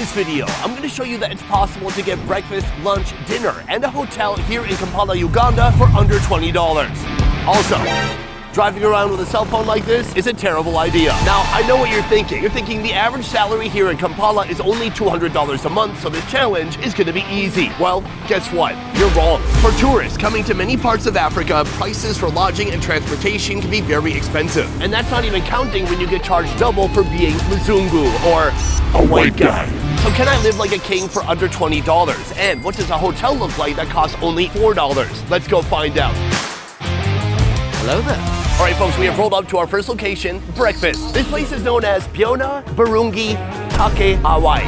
this video, I'm going to show you that it's possible to get breakfast, lunch, dinner, and a hotel here in Kampala, Uganda for under $20. Also, driving around with a cell phone like this is a terrible idea. Now, I know what you're thinking. You're thinking the average salary here in Kampala is only $200 a month, so this challenge is going to be easy. Well, guess what? You're wrong. For tourists coming to many parts of Africa, prices for lodging and transportation can be very expensive. And that's not even counting when you get charged double for being Mzungu, or a white guy. So can I live like a king for under $20? And what does a hotel look like that costs only $4? Let's go find out. Hello there. All right, folks, we have rolled up to our first location, breakfast. This place is known as Byona Burungi Take Awai.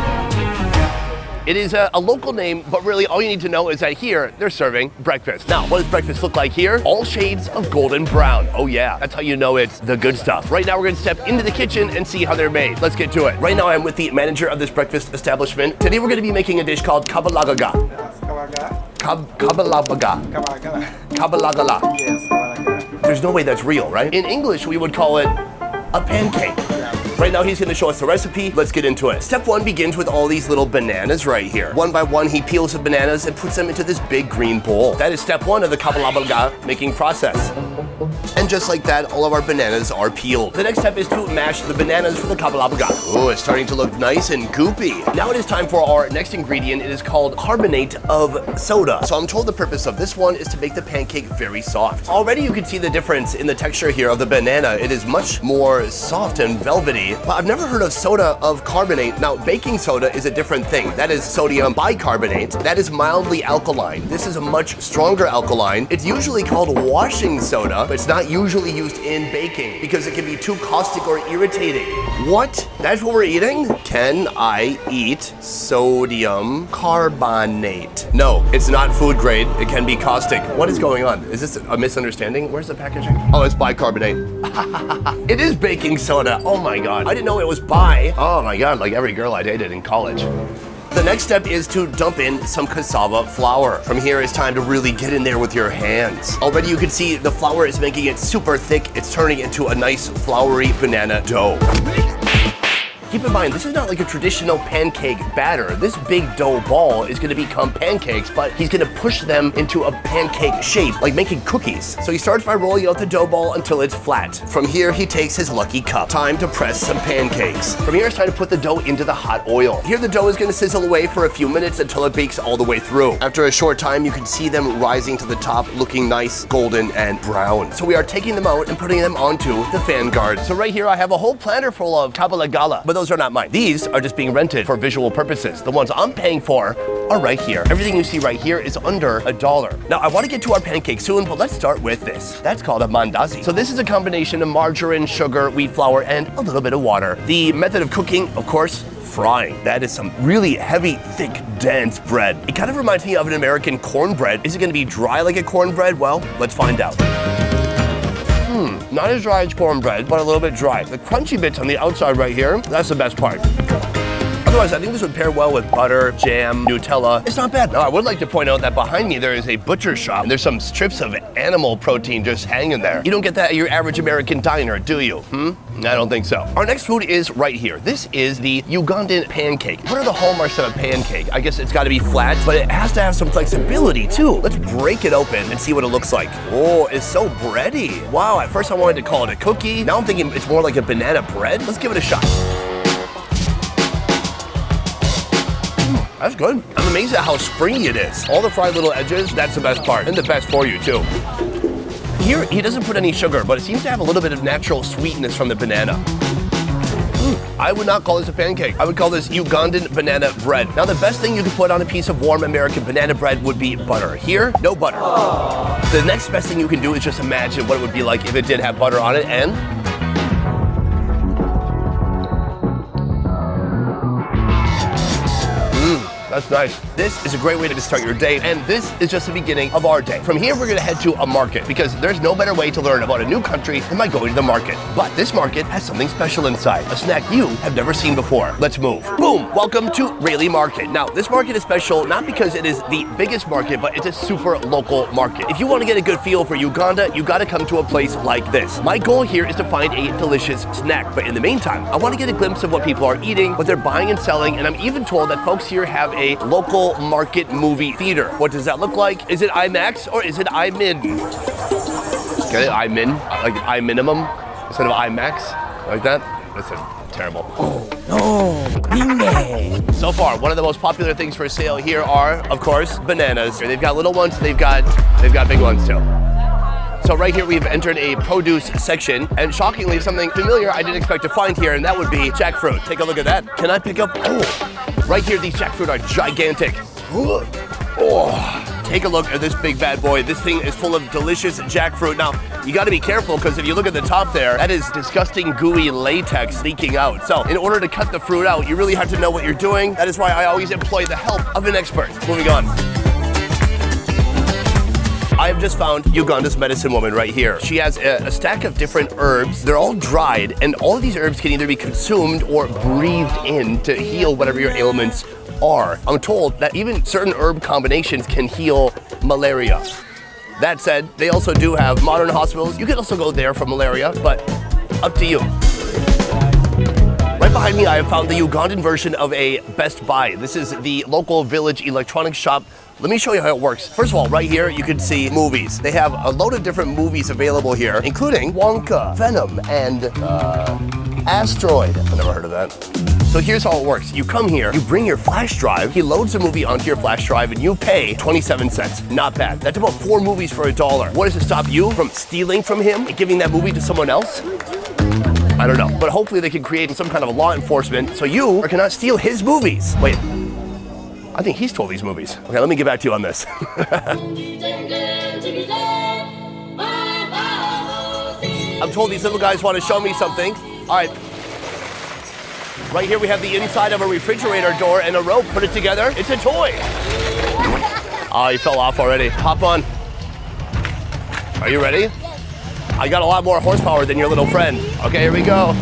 It is a local name, but really all you need to know is that here, they're serving breakfast. Now, what does breakfast look like here? All shades of golden brown. Oh yeah, that's how you know it's the good stuff. Right now, we're gonna step into the kitchen and see how they're made. Let's get to it. Right now, I'm with the manager of this breakfast establishment. Today, we're gonna be making a dish called kabalagaga. Kabalagaga. Kabalagala. Yes, kabalaga. There's no way that's real, right? In English, we would call it a pancake. Right now, he's gonna show us the recipe. Let's get into it. Step one begins with all these little bananas right here. One by one, he peels the bananas and puts them into this big green bowl. That is step one of the kabalagaga making process. And just like that, all of our bananas are peeled. The next step is to mash the bananas for the kabalagaga. Oh, it's starting to look nice and goopy. Now it is time for our next ingredient. It is called carbonate of soda. So I'm told the purpose of this one is to make the pancake very soft. Already you can see the difference in the texture here of the banana. It is much more soft and velvety, but I've never heard of soda of carbonate. Now, baking soda is a different thing. That is sodium bicarbonate. That is mildly alkaline. This is a much stronger alkaline. It's usually called washing soda, but it's not usually used in baking because it can be too caustic or irritating. What? That's what we're eating? Can I eat sodium carbonate? No, it's not food grade. It can be caustic. What is going on? Is this a misunderstanding? Where's the packaging? Oh, it's bicarbonate. It is baking soda. Oh my God. I didn't know it was bi. Oh my God, like every girl I dated in college. The next step is to dump in some cassava flour. From here, it's time to really get in there with your hands. Already you can see the flour is making it super thick. It's turning into a nice floury banana dough. Keep in mind, this is not like a traditional pancake batter. This big dough ball is gonna become pancakes, but he's gonna push them into a pancake shape, like making cookies. So he starts by rolling out the dough ball until it's flat. From here, he takes his lucky cup. Time to press some pancakes. From here, it's time to put the dough into the hot oil. Here, the dough is gonna sizzle away for a few minutes until it bakes all the way through. After a short time, you can see them rising to the top, looking nice, golden, and brown. So we are taking them out and putting them onto the fan guard. So right here, I have a whole planter full of kabalagala, but those are not mine. These are just being rented for visual purposes. The ones I'm paying for are right here. Everything you see right here is under $1. Now, I want to get to our pancake soon, but let's start with this. That's called a mandazi. So this is a combination of margarine, sugar, wheat flour, and a little bit of water. The method of cooking, of course, frying. That is some really heavy, thick, dense bread. It kind of reminds me of an American cornbread. Is it going to be dry like a cornbread? Well, let's find out. Not as dry as cornbread, but a little bit dry. The crunchy bits on the outside right here, that's the best part. Otherwise, I think this would pair well with butter, jam, Nutella. It's not bad. Now, I would like to point out that behind me there is a butcher shop, and there's some strips of animal protein just hanging there. You don't get that at your average American diner, do you? I don't think so. Our next food is right here. This is the Ugandan pancake. What are the hallmarks of a pancake? I guess it's got to be flat, but it has to have some flexibility too. Let's break it open and see what it looks like. Oh, it's so bready. Wow, at first I wanted to call it a cookie. Now I'm thinking it's more like a banana bread. Let's give it a shot. That's good. I'm amazed at how springy it is. All the fried little edges, that's the best part, and the best for you too. Here, he doesn't put any sugar, but it seems to have a little bit of natural sweetness from the banana. I would not call this a pancake. I would call this Ugandan banana bread. Now, the best thing you could put on a piece of warm American banana bread would be butter. Here, no butter. The next best thing you can do is just imagine what it would be like if it did have butter on it, and That's nice. This is a great way to start your day, and this is just the beginning of our day. From here, we're gonna head to a market because there's no better way to learn about a new country than by going to the market. But this market has something special inside, a snack you have never seen before. Let's move. Boom! Welcome to Rayleigh Market. Now, this market is special not because it is the biggest market, but it's a super local market. If you want to get a good feel for Uganda, you gotta come to a place like this. My goal here is to find a delicious snack, but in the meantime, I want to get a glimpse of what people are eating, what they're buying and selling, and I'm even told that folks here have a local market movie theater. What does that look like? Is it IMAX or is it IMIN? Get it? IMIN? Like IMinimum instead of IMAX? Like that? Listen, terrible. Oh no! So far, one of the most popular things for sale here are, of course, bananas. They've got little ones, they've got big ones too. So right here we've entered a produce section, and shockingly something familiar I didn't expect to find here, and that would be jackfruit. Take a look at that. Can I pick up? Oh, right here these jackfruit are gigantic. Oh, take a look at this big bad boy. This thing is full of delicious jackfruit. Now, you gotta be careful because if you look at the top there, that is disgusting gooey latex leaking out. So in order to cut the fruit out, you really have to know what you're doing. That is why I always employ the help of an expert. Moving on. I have just found Uganda's medicine woman right here. She has a stack of different herbs. They're all dried, and all of these herbs can either be consumed or breathed in to heal whatever your ailments are. I'm told that even certain herb combinations can heal malaria. That said, they also do have modern hospitals. You can also go there for malaria, but up to you. Right behind me, I have found the Ugandan version of a Best Buy. This is the local village electronics shop. Let me show you how it works. First of all, right here, you can see movies. They have a load of different movies available here, including Wonka, Venom, and Asteroid. I've never heard of that. So here's how it works. You come here, you bring your flash drive, he loads the movie onto your flash drive, and you pay 27 cents. Not bad. That's about 4 movies for $1. What does it stop you from stealing from him and giving that movie to someone else? I don't know, but hopefully they can create some kind of a law enforcement so you cannot steal his movies. Wait, I think he stole these movies. Okay, let me get back to you on this. I'm told these little guys want to show me something. All right. Right here we have the inside of a refrigerator door and a rope. Put it together. It's a toy. Oh, he fell off already. Hop on. Are you ready? I got a lot more horsepower than your little friend. Okay, here we go.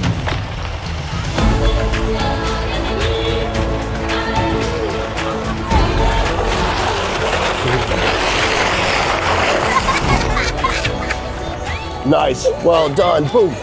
Nice, well done, boom.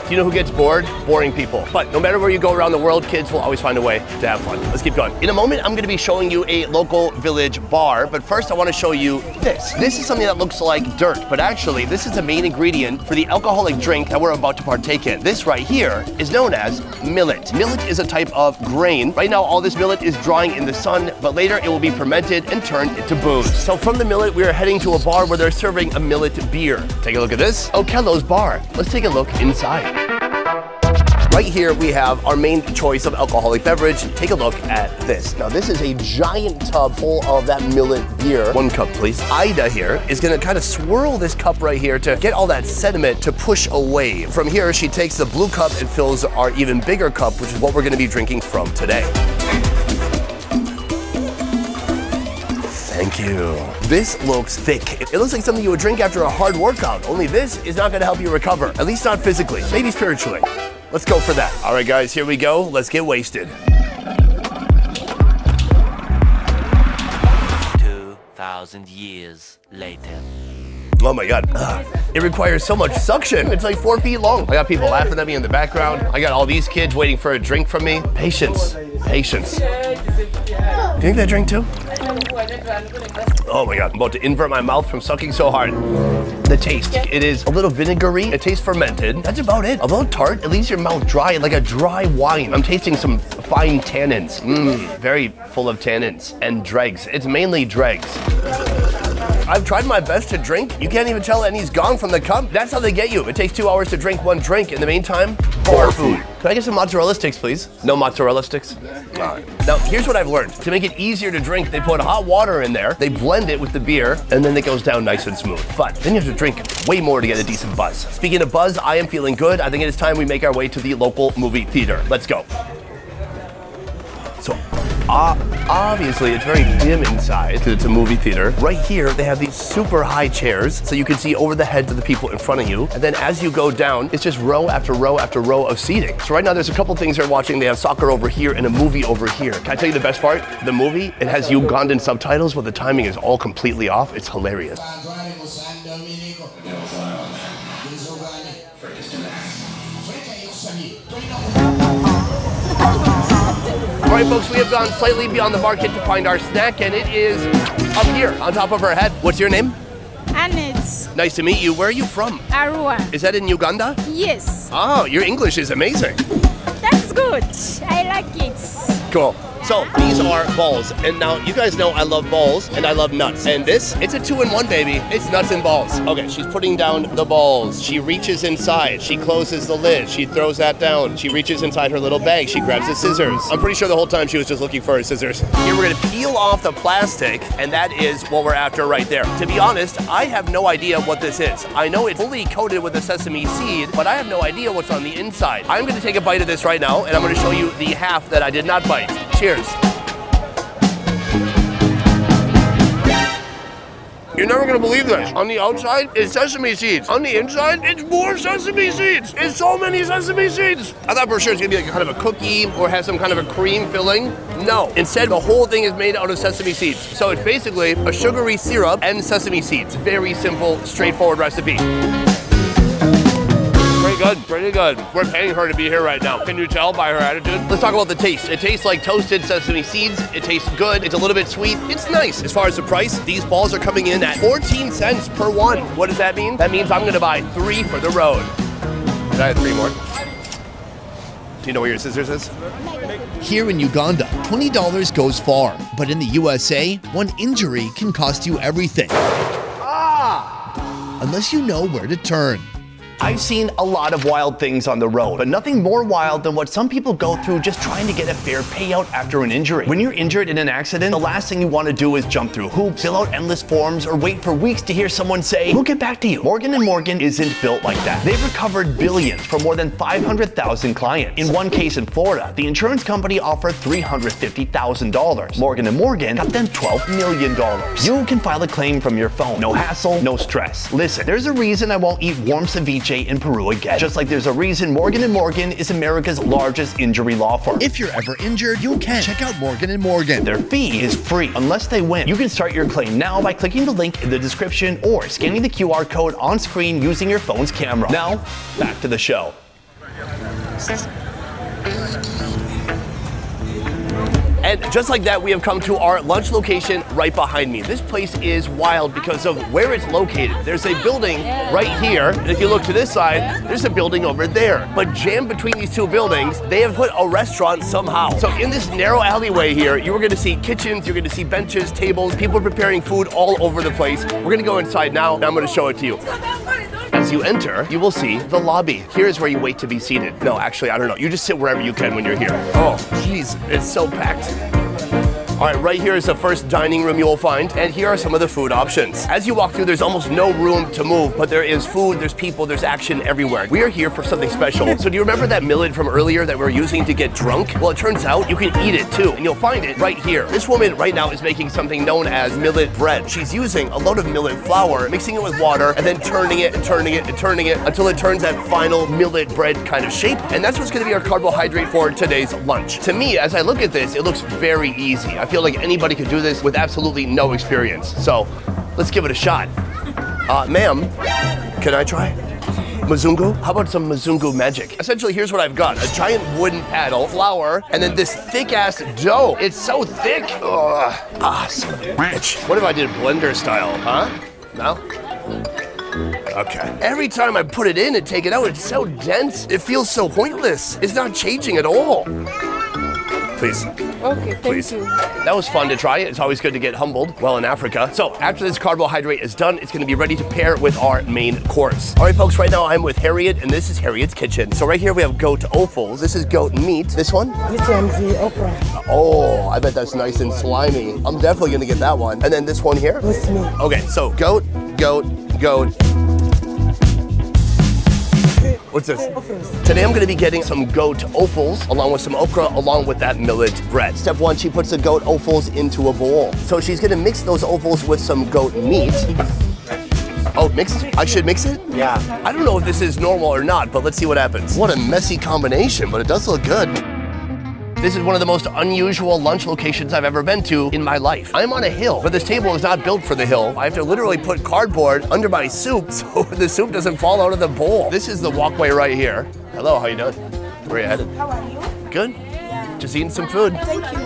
Do you know who gets bored? Boring people. But no matter where you go around the world, kids will always find a way to have fun. Let's keep going. In a moment, I'm gonna be showing you a local village bar, but first I wanna show you this. This is something that looks like dirt, but actually this is the main ingredient for the alcoholic drink that we're about to partake in. This right here is known as millet. Millet is a type of grain. Right now, all this millet is drying in the sun, but later it will be fermented and turned into booze. So from the millet, we are heading to a bar where they're serving a millet beer. Take a look at this. Okello's Bar. Let's take a look inside. Right here we have our main choice of alcoholic beverage. Take a look at this. Now this is a giant tub full of that millet beer. 1 cup, please. Ida here is gonna kind of swirl this cup right here to get all that sediment to push away. From here, she takes the blue cup and fills our even bigger cup, which is what we're gonna be drinking from today. Thank you. This looks thick. It looks like something you would drink after a hard workout, only this is not gonna help you recover, at least not physically, maybe spiritually. Let's go for that. All right, guys, here we go. Let's get wasted. 2,000 years later. Oh my God. It requires so much suction. It's like 4 feet long. I got people laughing at me in the background. I got all these kids waiting for a drink from me. Patience, patience. Do you think they drink too? Oh my God, I'm about to invert my mouth from sucking so hard. The taste, it is a little vinegary. It tastes fermented. That's about it. Although tart, it leaves your mouth dry, like a dry wine. I'm tasting some fine tannins. Very full of tannins and dregs. It's mainly dregs. I've tried my best to drink. You can't even tell any's gone from the cup. That's how they get you. It takes 2 hours to drink 1 drink. In the meantime, bar food. Can I get some mozzarella sticks, please? No mozzarella sticks? All right. Now, here's what I've learned. To make it easier to drink, they put hot water in there, they blend it with the beer, and then it goes down nice and smooth. But then you have to drink way more to get a decent buzz. Speaking of buzz, I am feeling good. I think it is time we make our way to the local movie theater. Let's go. So, Obviously, it's very dim inside because it's a movie theater. Right here, they have these super high chairs so you can see over the heads of the people in front of you. And then as you go down, it's just row after row after row of seating. So right now, there's a couple things they're watching. They have soccer over here and a movie over here. Can I tell you the best part? The movie, it has Ugandan subtitles, but the timing is all completely off. It's hilarious. All right, folks, we have gone slightly beyond the market to find our snack, and it is up here on top of our head. What's your name? Annette. Nice to meet you. Where are you from? Arua. Is that in Uganda? Yes. Oh, your English is amazing. That's good. I like it. Cool. So these are balls, and now you guys know I love balls and I love nuts. And this, it's a 2-in-1, baby. It's nuts and balls. Okay, she's putting down the balls. She reaches inside. She closes the lid. She throws that down. She reaches inside her little bag. She grabs the scissors. I'm pretty sure the whole time she was just looking for her scissors. Here we're gonna peel off the plastic, and that is what we're after right there. To be honest, I have no idea what this is. I know it's fully coated with a sesame seed, but I have no idea what's on the inside. I'm gonna take a bite of this right now, and I'm gonna show you the half that I did not bite. Cheers. You're never gonna believe this. On the outside, it's sesame seeds. On the inside, it's more sesame seeds. It's so many sesame seeds. I thought for sure it's gonna be like kind of a cookie or have some kind of a cream filling. No, instead the whole thing is made out of sesame seeds. So it's basically a sugary syrup and sesame seeds. Very simple, straightforward recipe. Pretty good, pretty good. We're paying her to be here right now. Can you tell by her attitude? Let's talk about the taste. It tastes like toasted sesame seeds. It tastes good. It's a little bit sweet. It's nice. As far as the price, these balls are coming in at 14 cents per one. What does that mean? That means I'm gonna buy 3 for the road. Did I have 3 more? Do you know where your scissors is? Here in Uganda, $20 goes far, but in the USA, one injury can cost you everything. Unless you know where to turn. I've seen a lot of wild things on the road, but nothing more wild than what some people go through just trying to get a fair payout after an injury. When you're injured in an accident, the last thing you want to do is jump through hoops, fill out endless forms, or wait for weeks to hear someone say, "We'll get back to you." Morgan & Morgan isn't built like that. They've recovered billions from more than 500,000 clients. In one case in Florida, the insurance company offered $350,000. Morgan & Morgan got them $12 million. You can file a claim from your phone. No hassle, no stress. Listen, there's a reason I won't eat warm ceviche in Peru again. Just like there's a reason Morgan & Morgan is America's largest injury law firm. If you're ever injured, you can check out Morgan & Morgan. Their fee is free unless they win. You can start your claim now by clicking the link in the description or scanning the QR code on screen using your phone's camera. Now, back to the show. And just like that, we have come to our lunch location right behind me. This place is wild because of where it's located. There's a building right here, and if you look to this side, there's a building over there. But jammed between these two buildings, they have put a restaurant somehow. So in this narrow alleyway here, you are gonna see kitchens, you're gonna see benches, tables, people preparing food all over the place. We're gonna go inside now, and I'm gonna show it to you. As you enter, you will see the lobby. Here is where you wait to be seated. No, actually, I don't know. You just sit wherever you can when you're here. Oh, jeez, it's so packed. All right, right here is the first dining room you will find, and here are some of the food options. As you walk through, there's almost no room to move, but there is food, there's people, there's action everywhere. We are here for something special. So do you remember that millet from earlier that we were using to get drunk? Well, it turns out you can eat it too, and you'll find it right here. This woman right now is making something known as millet bread. She's using a load of millet flour, mixing it with water, and then turning it and turning it and turning it until it turns that final millet bread kind of shape. And that's what's gonna be our carbohydrate for today's lunch. To me, as I look at this, it looks very easy. I feel like anybody could do this with absolutely no experience. So let's give it a shot. Ma'am, can I try? Mzungu? How about some Mzungu magic? Essentially, here's what I've got. A giant wooden paddle, flour, and then this thick-ass dough. It's so thick. Son of a bitch. What if I did blender style, huh? No? Okay. Every time I put it in and take it out, it's so dense. It feels so pointless. It's not changing at all. Please. Okay, thank you. That was fun to try. It's always good to get humbled while in Africa. So after this carbohydrate is done, it's gonna be ready to pair with our main course. All right, folks, right now I'm with Harriet, and this is Harriet's kitchen. So right here we have goat offals. This is goat meat. This one? This one's the okra. Oh, I bet that's nice and slimy. I'm definitely gonna get that one. And then this one here? With me. Okay, so goat, goat, goat. What's this? Today I'm gonna be getting some goat offals along with some okra along with that millet bread. Step one, she puts the goat offals into a bowl. So she's gonna mix those offals with some goat meat. Oh, mixed? I should mix it? Yeah. I don't know if this is normal or not, but let's see what happens. What a messy combination, but it does look good. This is one of the most unusual lunch locations I've ever been to in my life. I'm on a hill, but this table is not built for the hill. I have to literally put cardboard under my soup so the soup doesn't fall out of the bowl. This is the walkway right here. Hello, how you doing? Where are you headed? How are you? Good? Yeah. Just eating some food. Thank you.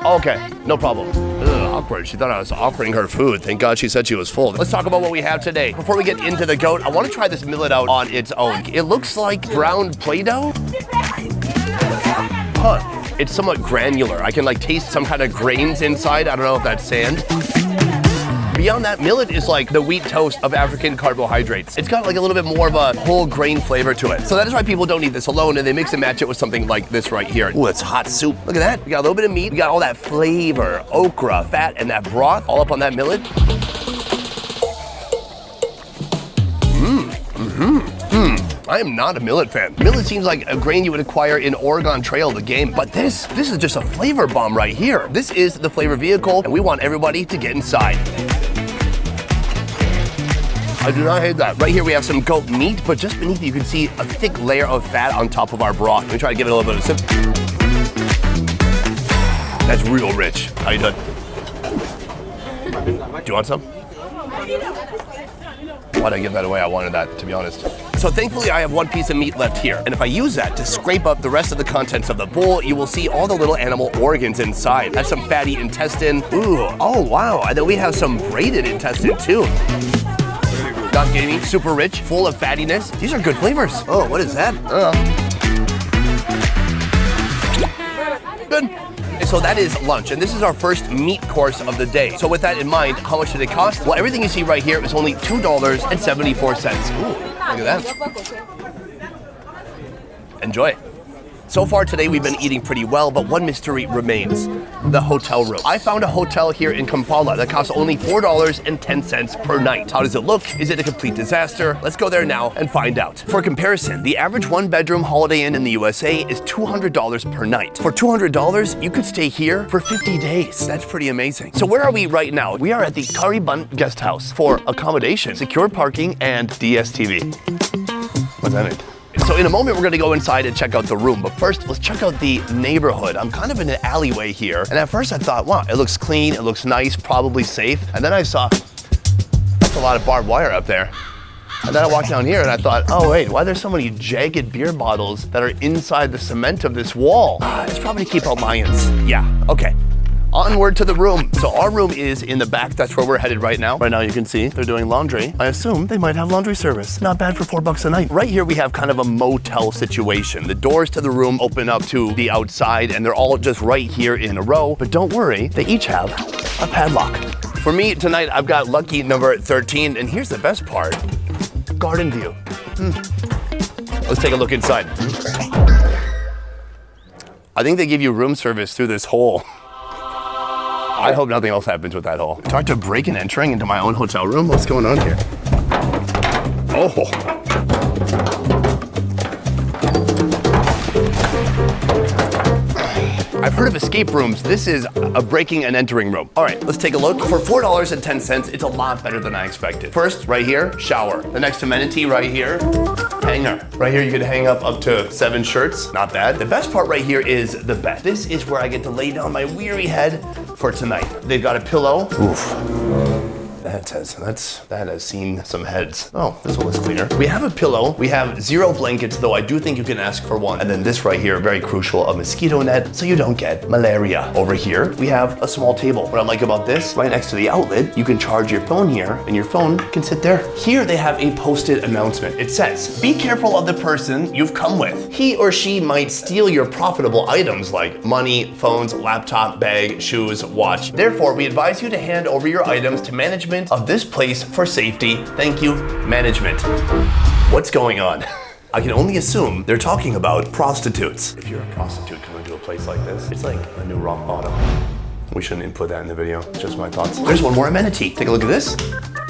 Okay, no problem. Ugh, awkward. She thought I was offering her food. Thank God she said she was full. Let's talk about what we have today. Before we get into the goat, I want to try this millet out on its own. It looks like brown Play-Doh. Huh. It's somewhat granular. I can like taste some kind of grains inside. I don't know if that's sand. Beyond that, millet is like the wheat toast of African carbohydrates. It's got like a little bit more of a whole grain flavor to it. So that is why people don't eat this alone and they mix and match it with something like this right here. Ooh, it's hot soup. Look at that. We got a little bit of meat. We got all that flavor, okra, fat, and that broth all up on that millet. I am not a millet fan. Millet seems like a grain you would acquire in Oregon Trail, the game, but this is just a flavor bomb right here. This is the flavor vehicle, and we want everybody to get inside. I do not hate that. Right here we have some goat meat, but just beneath you can see a thick layer of fat on top of our broth. Let me try to give it a little bit of a sip. That's real rich. How you doing? Do you want some? Why'd I give that away? I wanted that, to be honest. So thankfully I have one piece of meat left here. And if I use that to scrape up the rest of the contents of the bowl, you will see all the little animal organs inside. I have some fatty intestine. Ooh, oh wow. And then we have some braided intestine too. Not gamey, super rich, full of fattiness. These are good flavors. Oh, what is that? Good. So that is lunch, and this is our first meat course of the day. So with that in mind, how much did it cost? Well, everything you see right here is only $2.74. Ooh, look at that. Enjoy. So far today, we've been eating pretty well, but one mystery remains: the hotel room. I found a hotel here in Kampala that costs only $4.10 per night. How does it look? Is it a complete disaster? Let's go there now and find out. For comparison, the average one-bedroom Holiday Inn in the USA is $200 per night. For $200, you could stay here for 50 days. That's pretty amazing. So where are we right now? We are at the Karibun Guest House for accommodation, secure parking, and DSTV. What's that mean? So in a moment, we're gonna go inside and check out the room, but first, let's check out the neighborhood. I'm kind of in an alleyway here, and at first I thought, wow, it looks clean, it looks nice, probably safe, and then I saw, that's a lot of barbed wire up there. And then I walked down here and I thought, oh wait, why are there so many jagged beer bottles that are inside the cement of this wall? It's probably to keep out lions. Yeah, okay. Onward to the room. So our room is in the back. That's where we're headed right now. Right now you can see they're doing laundry. I assume they might have laundry service. Not bad for $4 a night. Right here we have kind of a motel situation. The doors to the room open up to the outside and they're all just right here in a row. But don't worry, they each have a padlock. For me tonight, I've got lucky number 13. And here's the best part, garden view. Let's take a look inside. I think they give you room service through this hole. I hope nothing else happens with that hole. Start to break and entering into my own hotel room. What's going on here? Oh. I've heard of escape rooms. This is a breaking and entering room. All right, let's take a look. For $4.10, it's a lot better than I expected. First, right here, shower. The next amenity right here, hanger. Right here, you can hang up to 7 shirts. Not bad. The best part right here is the bed. This is where I get to lay down my weary head for tonight. They've got a pillow. Oof. That has seen some heads. Oh, this one looks cleaner. We have a pillow. We have 0 blankets, though I do think you can ask for one. And then this right here, very crucial, a mosquito net, so you don't get malaria. Over here, we have a small table. What I like about this, right next to the outlet, you can charge your phone here, and your phone can sit there. Here they have a posted announcement. It says, be careful of the person you've come with. He or she might steal your profitable items like money, phones, laptop, bag, shoes, watch. Therefore, we advise you to hand over your items to management of this place for safety. Thank you, management. What's going on? I can only assume they're talking about prostitutes. If you're a prostitute coming to a place like this, it's like a new rock bottom. We shouldn't input that in the video, just my thoughts. There's one more amenity. Take a look at this.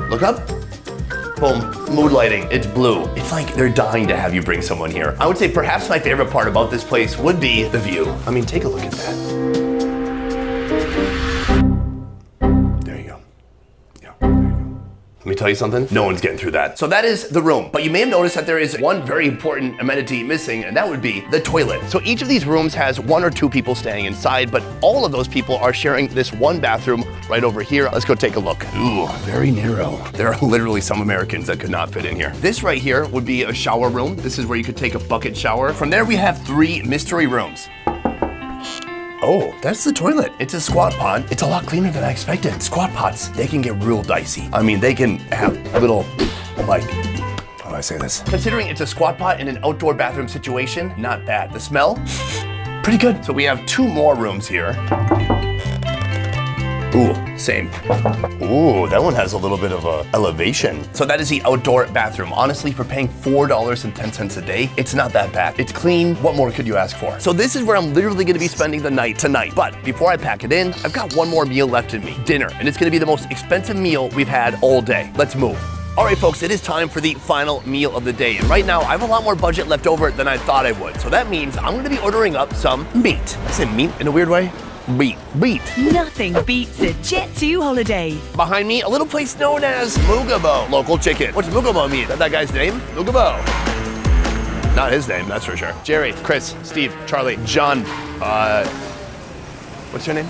Look up. Boom, mood lighting, it's blue. It's like they're dying to have you bring someone here. I would say perhaps my favorite part about this place would be the view. I mean, take a look at that. There you go. Yeah, there you go. Let me tell you something, no one's getting through that. So that is the room, but you may have noticed that there is one very important amenity missing, and that would be the toilet. So each of these rooms has 1 or 2 people staying inside, but all of those people are sharing this one bathroom right over here. Let's go take a look. Ooh, very narrow. There are literally some Americans that could not fit in here. This right here would be a shower room. This is where you could take a bucket shower. From there, we have 3 mystery rooms. Oh, that's the toilet. It's a squat pot. It's a lot cleaner than I expected. Squat pots, they can get real dicey. I mean, they can have little, like, how do I say this? Considering it's a squat pot in an outdoor bathroom situation, not bad. The smell, pretty good. So we have 2 more rooms here. Ooh, same. Ooh, that one has a little bit of a elevation. So that is the outdoor bathroom. Honestly, for paying $4.10 a day, it's not that bad. It's clean. What more could you ask for? So this is where I'm literally gonna be spending the night tonight. But before I pack it in, I've got one more meal left in me, dinner. And it's gonna be the most expensive meal we've had all day. Let's move. All right, folks, it is time for the final meal of the day. And right now, I have a lot more budget left over than I thought I would. So that means I'm gonna be ordering up some meat. I said meat in a weird way. Meat. Nothing beats a Jet 2 holiday. Behind me, a little place known as Mugabo, local chicken. What's Mugabo mean? Is that guy's name? Mugabo. Not his name, that's for sure. Jerry, Chris, Steve, Charlie, John, what's your name?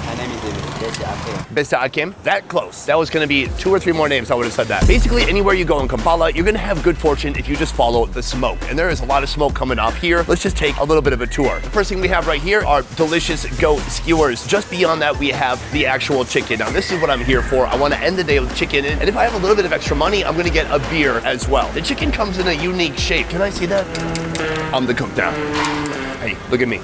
My name is Besta Akim. That close. That was gonna be 2 or 3 more names, I would have said that. Basically, anywhere you go in Kampala, you're gonna have good fortune if you just follow the smoke. And there is a lot of smoke coming off here. Let's just take a little bit of a tour. The first thing we have right here are delicious goat skewers. Just beyond that, we have the actual chicken. Now, this is what I'm here for. I wanna end the day with chicken. And if I have a little bit of extra money, I'm gonna get a beer as well. The chicken comes in a unique shape. Can I see that? I'm the cook now. Hey, look at me.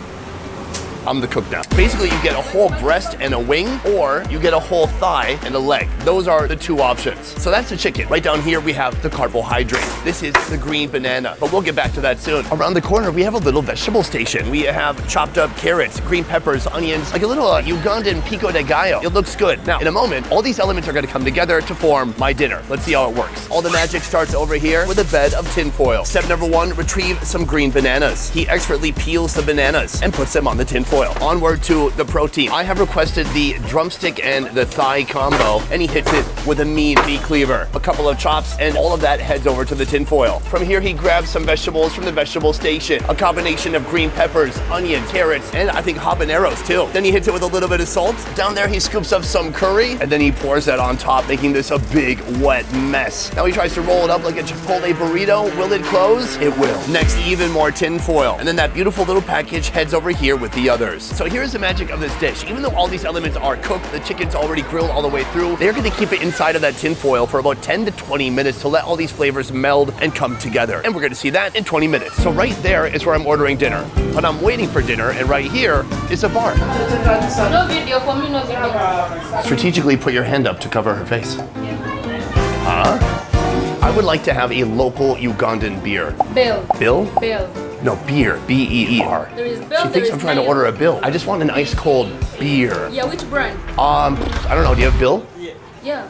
I'm the cook now. Basically, you get a whole breast and a wing, or you get a whole thigh and a leg. Those are the 2 options. So that's the chicken. Right down here, we have the carbohydrate. This is the green banana, but we'll get back to that soon. Around the corner, we have a little vegetable station. We have chopped up carrots, green peppers, onions, like a little Ugandan pico de gallo. It looks good. Now, in a moment, all these elements are gonna come together to form my dinner. Let's see how it works. All the magic starts over here with a bed of tinfoil. Step number 1, retrieve some green bananas. He expertly peels the bananas and puts them on the tinfoil. Onward to the protein. I have requested the drumstick and the thigh combo, and he hits it with a mean meat cleaver. A couple of chops, and all of that heads over to the tinfoil. From here, he grabs some vegetables from the vegetable station. A combination of green peppers, onions, carrots, and I think habaneros too. Then he hits it with a little bit of salt. Down there, he scoops up some curry, and then he pours that on top, making this a big, wet mess. Now he tries to roll it up like a Chipotle burrito. Will it close? It will. Next, even more tinfoil. And then that beautiful little package heads over here with the others. So here's the magic of this dish. Even though all these elements are cooked, the chicken's already grilled all the way through, they're gonna keep it inside of that tin foil for about 10 to 20 minutes to let all these flavors meld and come together. And we're gonna see that in 20 minutes. So right there is where I'm ordering dinner. But I'm waiting for dinner, and right here is a bar. No video for me, no video. Strategically put your hand up to cover her face. Huh? I would like to have a local Ugandan beer. Bill. Bill? Bill. No, beer. B-E-E-R. There is Bill, She thinks there I'm is trying to Nile. order a Bill. I just want an ice cold beer. Yeah, which brand? I don't know. Do you have Bill? Yeah.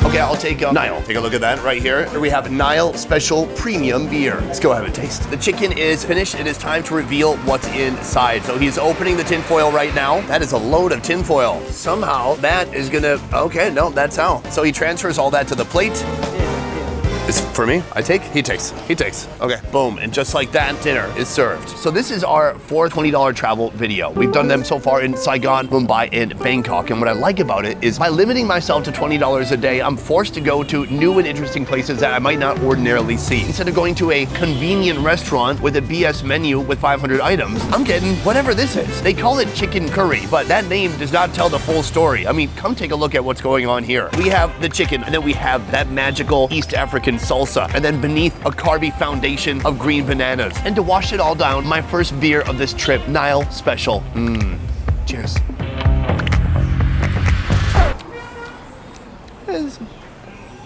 Okay, I'll take Nile. Take a look at that right here. Here we have Nile Special Premium Beer. Let's go have a taste. The chicken is finished. It is time to reveal what's inside. So he's opening the tinfoil right now. That is a load of tinfoil. Somehow that is gonna, okay, no, that's how. So he transfers all that to the plate. It's for me. I take, he takes, he takes. Okay, boom. And just like that, dinner is served. So this is our $4 $20 travel video. We've done them so far in Saigon, Mumbai, and Bangkok. And what I like about it is by limiting myself to $20 a day, I'm forced to go to new and interesting places that I might not ordinarily see. Instead of going to a convenient restaurant with a BS menu with 500 items, I'm getting whatever this is. They call it chicken curry, but that name does not tell the full story. I mean, come take a look at what's going on here. We have the chicken, and then we have that magical East African salsa, and then beneath a carby foundation of green bananas. And to wash it all down, my first beer of this trip, Nile Special. Cheers. It's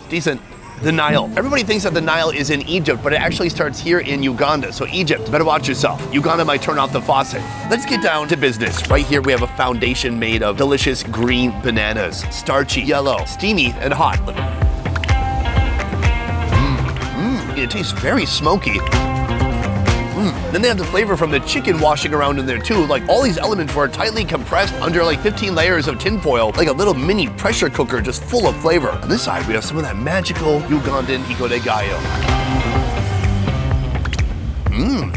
decent. The Nile. Everybody thinks that the Nile is in Egypt, but it actually starts here in Uganda. So Egypt, better watch yourself. Uganda might turn off the faucet. Let's get down to business. Right here we have a foundation made of delicious green bananas. Starchy, yellow, steamy, and hot. Look. It tastes very smoky. Then they have the flavor from the chicken washing around in there too. Like all these elements were tightly compressed under like 15 layers of tinfoil, like a little mini pressure cooker just full of flavor. On this side, we have some of that magical Ugandan pico de gallo.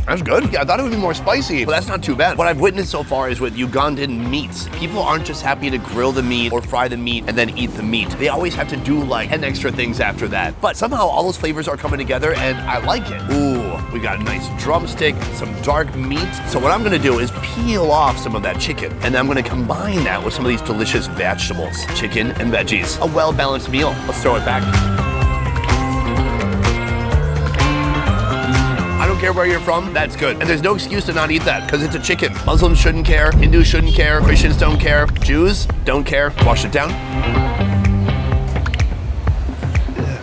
That's good. Yeah, I thought it would be more spicy, but that's not too bad. What I've witnessed so far is with Ugandan meats, people aren't just happy to grill the meat or fry the meat and then eat the meat. They always have to do like 10 extra things after that. But somehow all those flavors are coming together and I like it. Ooh, we got a nice drumstick, some dark meat. So what I'm gonna do is peel off some of that chicken and I'm gonna combine that with some of these delicious vegetables, chicken and veggies. A well-balanced meal. Let's throw it back. I don't care where you're from, that's good. And there's no excuse to not eat that, because it's a chicken. Muslims shouldn't care, Hindus shouldn't care, Christians don't care, Jews don't care. Wash it down.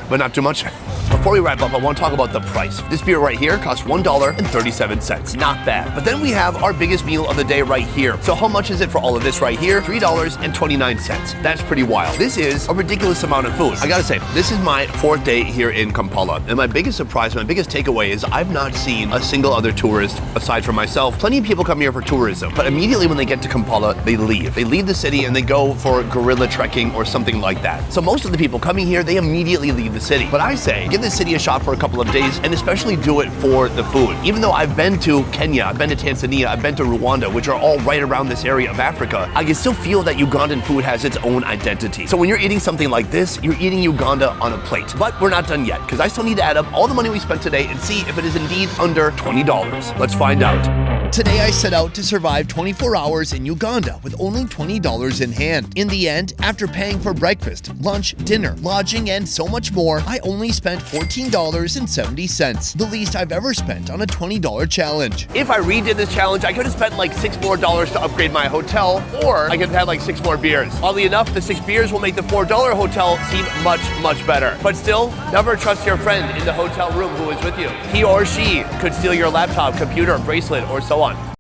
But not too much. Before we wrap up, I want to talk about the price. This beer right here costs $1.37. Not bad. But then we have our biggest meal of the day right here. So how much is it for all of this right here? $3.29. That's pretty wild. This is a ridiculous amount of food. I gotta say, this is my 4th day here in Kampala. And my biggest surprise, my biggest takeaway is I've not seen a single other tourist aside from myself. Plenty of people come here for tourism, but immediately when they get to Kampala, they leave. They leave the city and they go for gorilla trekking or something like that. So most of the people coming here, they immediately leave the city. But I say, give this city a shot for a couple of days and especially do it for the food. Even though I've been to Kenya, I've been to Tanzania, I've been to Rwanda, which are all right around this area of Africa, I can still feel that Ugandan food has its own identity. So when you're eating something like this, you're eating Uganda on a plate. But we're not done yet because I still need to add up all the money we spent today and see if it is indeed under $20. Let's find out. Today I set out to survive 24 hours in Uganda with only $20 in hand. In the end, after paying for breakfast, lunch, dinner, lodging, and so much more, I only spent $14.70, the least I've ever spent on a $20 challenge. If I redid this challenge, I could have spent like $6 more to upgrade my hotel, or I could have had like 6 more beers. Oddly enough, the 6 beers will make the $4 hotel seem much, much better. But still, never trust your friend in the hotel room who is with you. He or she could steal your laptop, computer, bracelet, or so on.